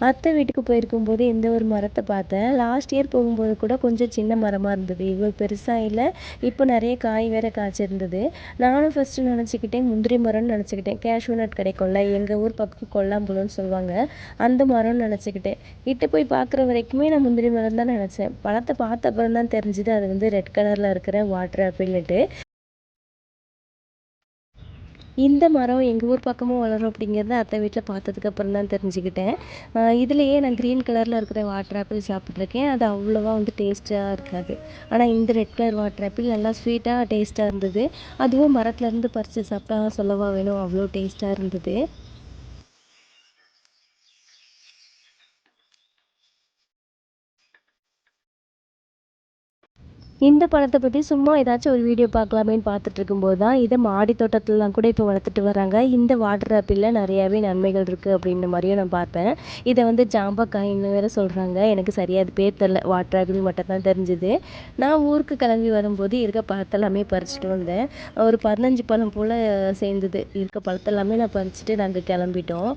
அத்தை வீட்டுக்கு போயிருக்கும்போது இந்த ஒரு மரத்தை பார்த்தேன். லாஸ்ட் இயர் போகும்போது கூட கொஞ்சம் சின்ன மரமாக இருந்தது, இவ்வளோ பெருசாக இல்லை. இப்போ நிறைய காய் வேற காய்ச்சிருந்தது. நானும் ஃபஸ்ட்டு நினச்சிக்கிட்டேன் முந்திரி மரம்னு நினச்சிக்கிட்டேன். கேஷ்யூ நட் கிடைக்கும்ல, எங்கள் ஊர் பக்கம் கொல்லாம்பழம்னு சொல்லுவாங்க, அந்த மரம்னு நினச்சிக்கிட்டேன். கிட்ட போய் பார்க்குற வரைக்குமே நான் முந்திரி மரம் தான் நினச்சேன். பழத்தை பார்த்த அப்புறம் தான் தெரிஞ்சுது அது வந்து ரெட் கலரில் இருக்கிற வாட்டர் ஆப்பிள்னுட்டு. இந்த மரம் எங்கள் ஊர் பக்கமும் வளரும் அப்படிங்கிறத அத்தை வீட்டில் பார்த்ததுக்கப்புறம் தான் தெரிஞ்சுக்கிட்டேன். இதுலேயே நான் க்ரீன் கலரில் இருக்கிற வாட்டர் ஆப்பிள் சாப்பிட்ருக்கேன். அது அவ்வளோவா வந்து டேஸ்ட்டாக இருக்காது. ஆனால் இந்த ரெட் கலர் வாட்டர் ஆப்பிள் நல்லா ஸ்வீட்டாக டேஸ்ட்டாக இருந்தது. அதுவும் மரத்துலேருந்து பறித்து சாப்பிட்டா சொல்லவா வேணும், அவ்வளோ டேஸ்ட்டாக இருந்தது. இந்த பழத்தை பற்றி சும்மா ஏதாச்சும் ஒரு வீடியோ பார்க்கலாமேன்னு பார்த்துட்டு இருக்கும்போது தான் இதை மாடி தோட்டத்துலலாம் கூட இப்போ வளர்த்துட்டு வராங்க. இந்த வாட்டர் ஆப்பிளில் நிறையாவே நன்மைகள் இருக்குது அப்படின்ற மாதிரியும் நான் பார்த்தேன். இதை வந்து ஜாம்பக்காயின்னு வேறு சொல்கிறாங்க. எனக்கு சரியாக அது பேர் தெரில, வாட்டர் ஆப்பிள் மட்டும் தான் தெரிஞ்சுது. நான் ஊருக்கு கிளம்பி வரும்போது இருக்க பழத்தெல்லாமே பறிச்சுட்டு வந்தேன். ஒரு 15 பழம் போல் சேர்ந்தது. இருக்க பழத்தெல்லாமே நான் பறிச்சுட்டு நாங்கள் கிளம்பிட்டோம்.